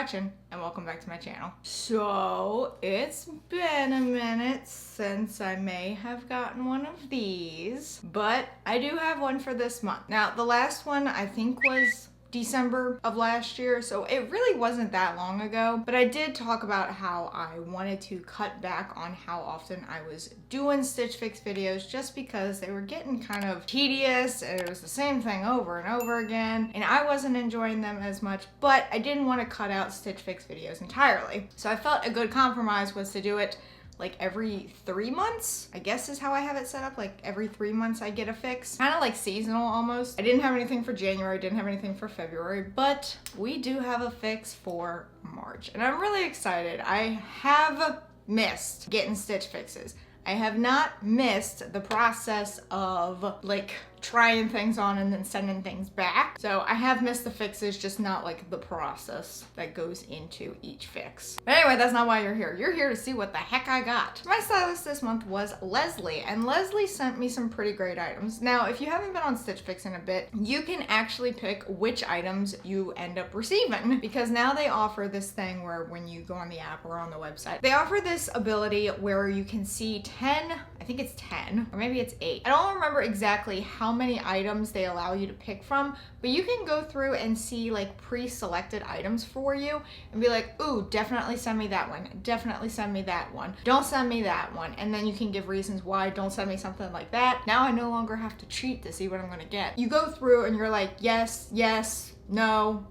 Gretchen, and welcome back to my channel. So, it's been a minute since I may have gotten one of these, but I do have one for this month. Now, the last one I think was December of last year, so it really wasn't that long ago, but I did talk about how I wanted to cut back on how often I was doing Stitch Fix videos just because they were getting kind of tedious and it was the same thing over and over again and I wasn't enjoying them as much, but I didn't want to cut out Stitch Fix videos entirely. So I felt a good compromise was to do it like every 3 months, I guess is how I have it set up. Like every 3 months I get a fix. Kind of like seasonal almost. I didn't have anything for January, didn't have anything for February, but we do have a fix for March. And I'm really excited. I have missed getting Stitch Fixes. I have not missed the process of like trying things on and then sending things back. So I have missed the fixes, just not like the process that goes into each fix. But anyway, that's not why you're here. You're here to see what the heck I got. My stylist this month was Leslie, and Leslie sent me some pretty great items. Now, if you haven't been on Stitch Fix in a bit, you can actually pick which items you end up receiving, because now they offer this thing where when you go on the app or on the website, they offer this ability where you can see 10, I think it's 10, or maybe it's 8. I don't remember exactly how many items they allow you to pick from, but you can go through and see like pre-selected items for you and be like, ooh, definitely send me that one, definitely send me that one, don't send me that one, and then you can give reasons why don't send me something like that. Now I no longer have to cheat to see what I'm gonna get. You go through and you're like, yes, yes, no,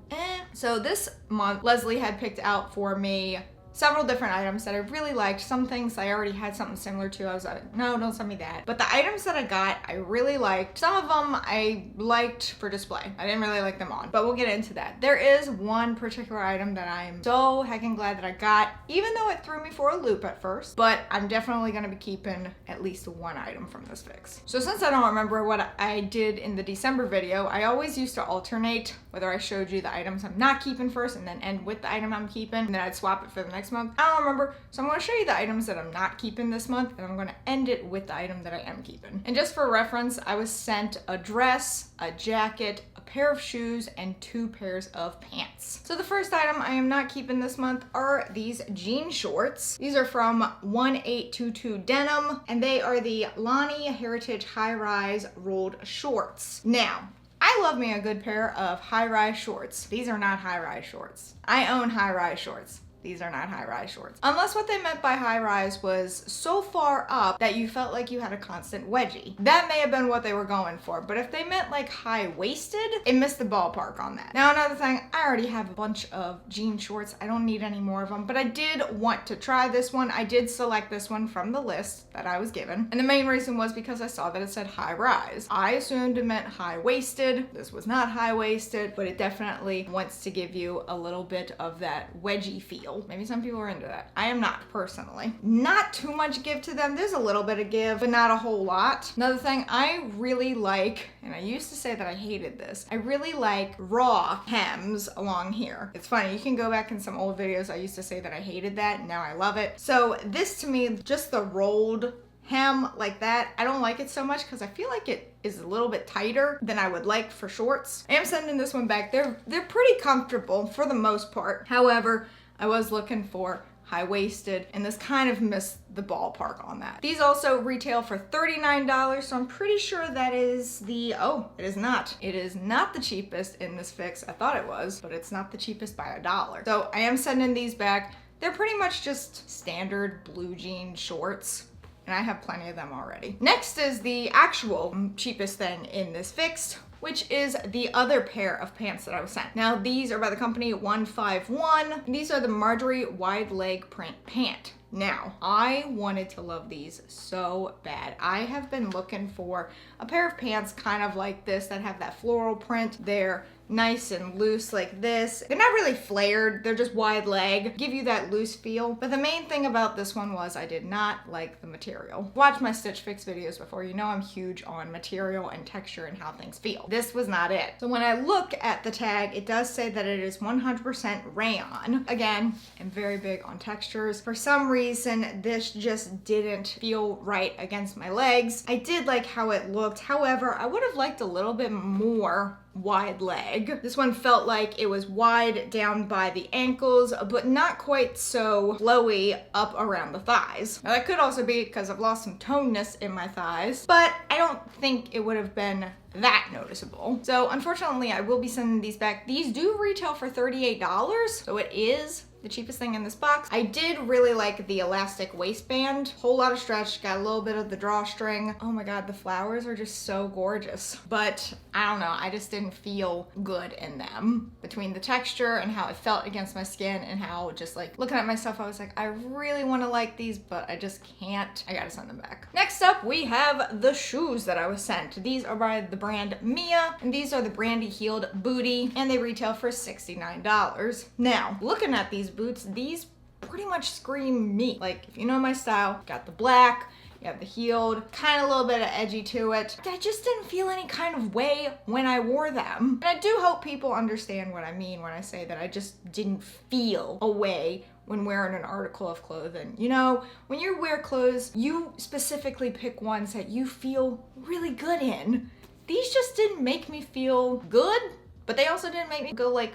So this month Leslie had picked out for me several different items that I really liked. Some things I already had something similar to. I was like, no, don't send me that. But the items that I got, I really liked. Some of them I liked for display. I didn't really like them on, but we'll get into that. There is one particular item that I'm so heckin' glad that I got, even though it threw me for a loop at first, but I'm definitely gonna be keeping at least one item from this fix. So since I don't remember what I did in the December video, I always used to alternate whether I showed you the items I'm not keeping first and then end with the item I'm keeping, and then I'd swap it for the next month. I don't remember, so I'm going to show you the items that I'm not keeping this month, and I'm going to end it with the item that I am keeping. And just for reference, I was sent a dress, a jacket, a pair of shoes, and 2 pairs of pants. So the first item I am not keeping this month are these jean shorts. These are from 1822 Denim, and they are the Lani Heritage High-Rise Rolled Shorts. Now, I love me a good pair of high-rise shorts. These are not high-rise shorts. I own high-rise shorts. These are not high-rise shorts. Unless what they meant by high-rise was so far up that you felt like you had a constant wedgie. That may have been what they were going for, but if they meant like high-waisted, it missed the ballpark on that. Now another thing, I already have a bunch of jean shorts. I don't need any more of them, but I did want to try this one. I did select this one from the list that I was given, and the main reason was because I saw that it said high-rise. I assumed it meant high-waisted. This was not high-waisted, but it definitely wants to give you a little bit of that wedgie feel. Maybe some people are into that. I am not, personally. Not too much give to them. There's a little bit of give, but not a whole lot. Another thing I really like, and I used to say that I hated this, I really like raw hems along here. It's funny, you can go back in some old videos, I used to say that I hated that, and now I love it. So this to me, just the rolled hem like that, I don't like it so much because I feel like it is a little bit tighter than I would like for shorts. I am sending this one back. They're pretty comfortable for the most part. However, I was looking for high-waisted, and this kind of missed the ballpark on that. These also retail for $39, so I'm pretty sure that is the, oh, it is not. It is not the cheapest in this fix. I thought it was, but it's not the cheapest by $1. So I am sending these back. They're pretty much just standard blue jean shorts, and I have plenty of them already. Next is the actual cheapest thing in this fix, which is the other pair of pants that I was sent. Now these are by the company 151. These are the Margery wide leg print pant. Now, I wanted to love these so bad. I have been looking for a pair of pants kind of like this that have that floral print. They're nice and loose like this. They're not really flared, they're just wide leg, give you that loose feel. But the main thing about this one was I did not like the material. Watch my Stitch Fix videos before, you know I'm huge on material and texture and how things feel. deal. This was not it. So when I look at the tag, it does say that it is 100% rayon. Again, I'm very big on textures. For some reason, this just didn't feel right against my legs. I did like how it looked. However, I would have liked a little bit more wide leg. This one felt like it was wide down by the ankles, but not quite so flowy up around the thighs. Now that could also be because I've lost some toneness in my thighs, but I don't think it would have been that noticeable. So unfortunately, I will be sending these back. These do retail for $38, so it is the cheapest thing in this box. I did really like the elastic waistband. Whole lot of stretch, got a little bit of the drawstring. Oh my God, the flowers are just so gorgeous. But I don't know, I just didn't feel good in them. Between the texture and how it felt against my skin and how just like looking at myself, I was like, I really want to like these, but I just can't. I gotta send them back. Next up, we have the shoes that I was sent. These are by the brand Mia, and these are the Brande heeled Bootie, and they retail for $69. Now, looking at these boots, these pretty much scream me. Like, if you know my style, got the black, you have the heeled, kind of a little bit of edgy to it. I just didn't feel any kind of way when I wore them. And I do hope people understand what I mean when I say that I just didn't feel a way when wearing an article of clothing. You know, when you wear clothes, you specifically pick ones that you feel really good in. These just didn't make me feel good, but they also didn't make me go like,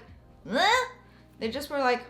eh? They just were like,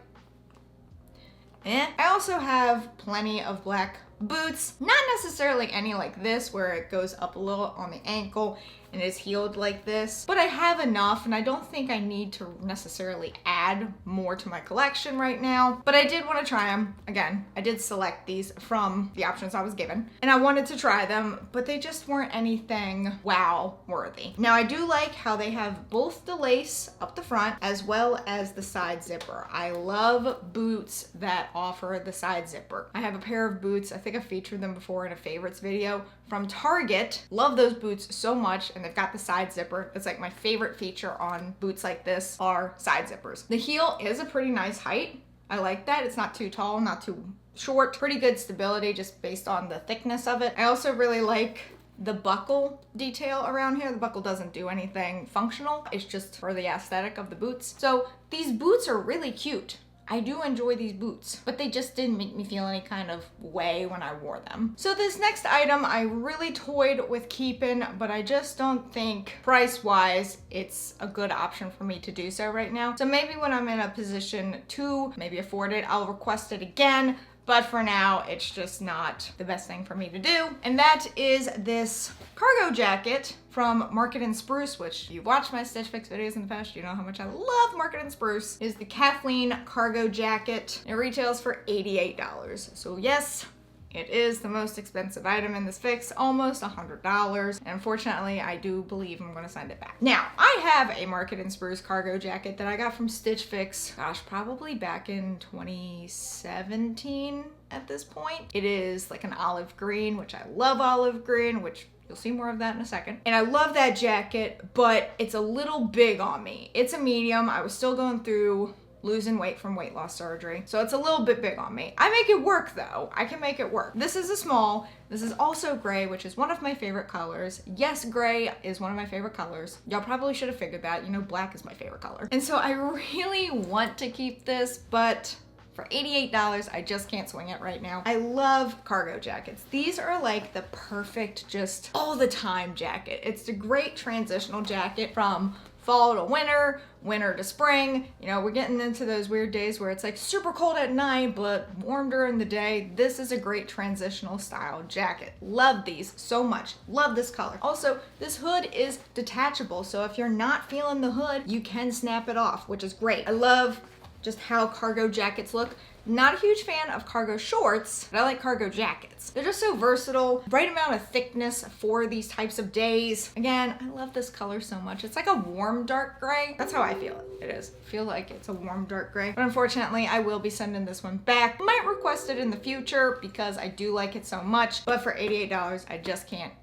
eh. I also have plenty of black boots, not necessarily any like this where it goes up a little on the ankle and is heeled like this, but I have enough and I don't think I need to necessarily add more to my collection right now, but I did want to try them. Again, I did select these from the options I was given and I wanted to try them, but they just weren't anything wow worthy. Now I do like how they have both the lace up the front as well as the side zipper. I love boots that offer the side zipper. I have a pair of boots, I think I featured them before in a favorites video, from Target. Love those boots so much, and they've got the side zipper. It's like my favorite feature on boots like this are side zippers. The heel is a pretty nice height. I like that. It's not too tall, not too short. Pretty good stability just based on the thickness of it. I also really like the buckle detail around here. The buckle doesn't do anything functional. It's just for the aesthetic of the boots. So these boots are really cute. I do enjoy these boots, but they just didn't make me feel any kind of way when I wore them. So this next item I really toyed with keeping, but I just don't think price-wise it's a good option for me to do so right now. So maybe when I'm in a position to maybe afford it, I'll request it again. But for now, it's just not the best thing for me to do. And that is this cargo jacket from Market and Spruce, which you've watched my Stitch Fix videos in the past, you know how much I love Market and Spruce. It is the Kathleen cargo jacket. It retails for $88. So yes, it is the most expensive item in this fix, almost $100. And unfortunately, I do believe I'm gonna send it back. Now, I have a Market and Spruce cargo jacket that I got from Stitch Fix, gosh, probably back in 2017 at this point. It is like an olive green, which I love olive green, which you'll see more of that in a second. And I love that jacket, but it's a little big on me. It's a medium. I was still going through losing weight from weight loss surgery, so it's a little bit big on me. I make it work though. I can make it work. This is a small. This is also gray, which is one of my favorite colors. Yes, gray is one of my favorite colors. Y'all probably should have figured that. You know, black is my favorite color. And so I really want to keep this, but for $88, I just can't swing it right now. I love cargo jackets. These are like the perfect, just all the time jacket. It's a great transitional jacket from fall to winter, winter to spring. You know, we're getting into those weird days where it's like super cold at night, but warm during the day. This is a great transitional style jacket. Love these so much. Love this color. Also, this hood is detachable, so if you're not feeling the hood, you can snap it off, which is great. I love just how cargo jackets look. Not a huge fan of cargo shorts, but I like cargo jackets. They're just so versatile, right amount of thickness for these types of days. Again, I love this color so much. It's like a warm dark gray. That's how I feel it. It is. I feel like it's a warm dark gray. But unfortunately, I will be sending this one back. Might request it in the future because I do like it so much, but for $88, I just can't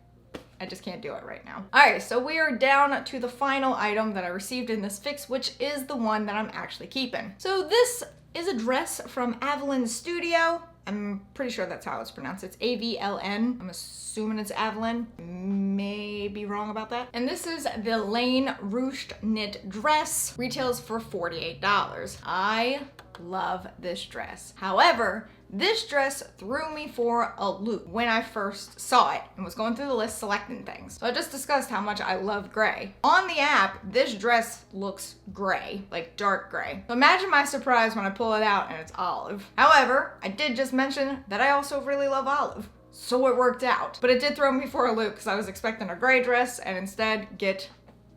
do it right now. All right, so we are down to the final item that I received in this fix, which is the one that I'm actually keeping. So this is a dress from AVLN Studio. I'm pretty sure that's how it's pronounced. It's AVLN. I'm assuming it's AVLN. May be wrong about that. And this is the Lane Ruched knit dress. Retails for $48. I love this dress. However, this dress threw me for a loop when I first saw it and was going through the list selecting things. So I just discussed how much I love gray. On the app, this dress looks gray, like dark gray. So imagine my surprise when I pull it out and it's olive. However, I did just mention that I also really love olive. So it worked out. But it did throw me for a loop because I was expecting a gray dress and instead get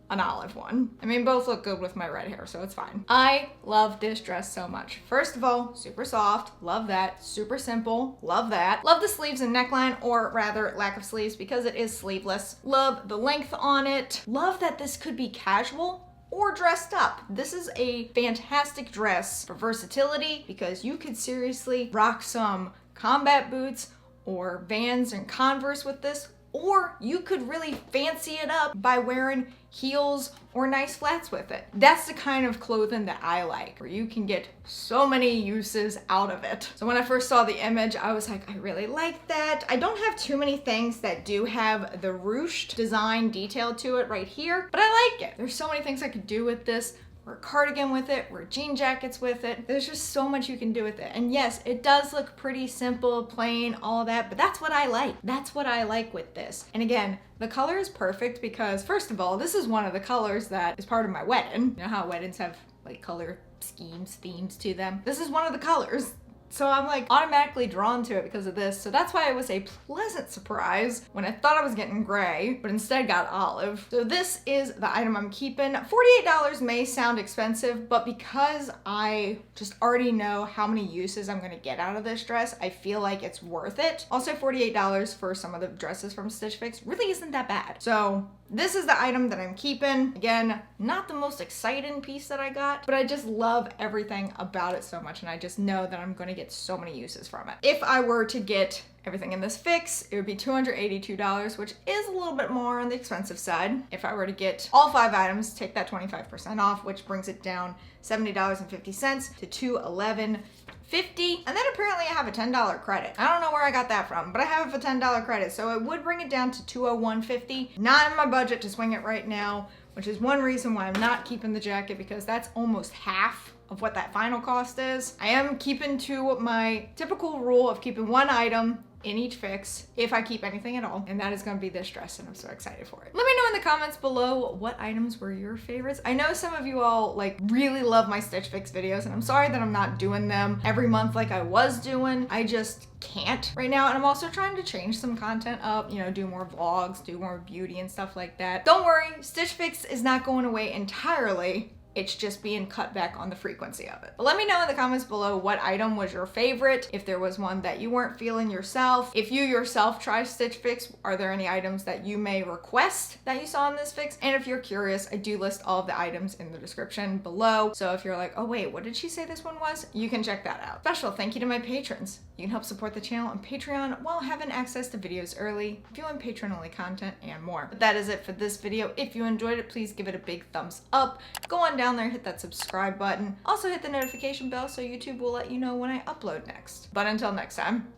an olive one. I mean, both look good with my red hair, so it's fine. I love this dress so much. First of all, super soft, love that. Super simple, love that. Love the sleeves and neckline, or rather lack of sleeves because it is sleeveless. Love the length on it. Love that this could be casual or dressed up. This is a fantastic dress for versatility because you could seriously rock some combat boots or Vans and Converse with this, or you could really fancy it up by wearing heels or nice flats with it. That's the kind of clothing that I like, where you can get so many uses out of it. So when I first saw the image, I was like, I really like that. I don't have too many things that do have the ruched design detailed to it right here, but I like it. There's so many things I could do with this. Wear a cardigan with it, wear jean jackets with it. There's just so much you can do with it. And yes, it does look pretty simple, plain, all that, but that's what I like. That's what I like with this. And again, the color is perfect because first of all, this is one of the colors that is part of my wedding. You know how weddings have like color schemes, themes to them? This is one of the colors. So I'm like automatically drawn to it because of this. So that's why it was a pleasant surprise when I thought I was getting gray, but instead got olive. So this is the item I'm keeping. $48 may sound expensive, but because I just already know how many uses I'm gonna get out of this dress, I feel like it's worth it. Also, $48 for some of the dresses from Stitch Fix really isn't that bad. So this is the item that I'm keeping. Again, not the most exciting piece that I got, but I just love everything about it so much, and I just know that I'm gonna get so many uses from it. If I were to get everything in this fix, it would be $282, which is a little bit more on the expensive side. If I were to get all 5 items, take that 25% off, which brings it down $70.50 to $211.50. And then apparently I have a $10 credit. I don't know where I got that from, but I have a $10 credit, so it would bring it down to $201.50. Not in my budget to swing it right now, which is one reason why I'm not keeping the jacket, because that's almost half of what that final cost is. I am keeping to my typical rule of keeping one item in each fix if I keep anything at all, and that is going to be this dress, and I'm so excited for it. Let me know in the comments below what items were your favorites. I know some of you all like really love my Stitch Fix videos, and I'm sorry that I'm not doing them every month like I was doing. I just can't right now, and I'm also trying to change some content up, you know, do more vlogs, do more beauty and stuff like that. Don't worry, Stitch Fix is not going away entirely. It's just being cut back on the frequency of it. But let me know in the comments below what item was your favorite, if there was one that you weren't feeling yourself. If you yourself try Stitch Fix, are there any items that you may request that you saw in this fix? And if you're curious, I do list all of the items in the description below. So if you're like, oh wait, what did she say this one was? You can check that out. Special thank you to my patrons. You can help support the channel on Patreon while having access to videos early, viewing patron-only content, and more. But that is it for this video. If you enjoyed it, please give it a big thumbs up. Go on down there, hit that subscribe button. Also hit the notification bell so YouTube will let you know when I upload next. But until next time,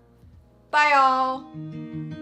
bye y'all!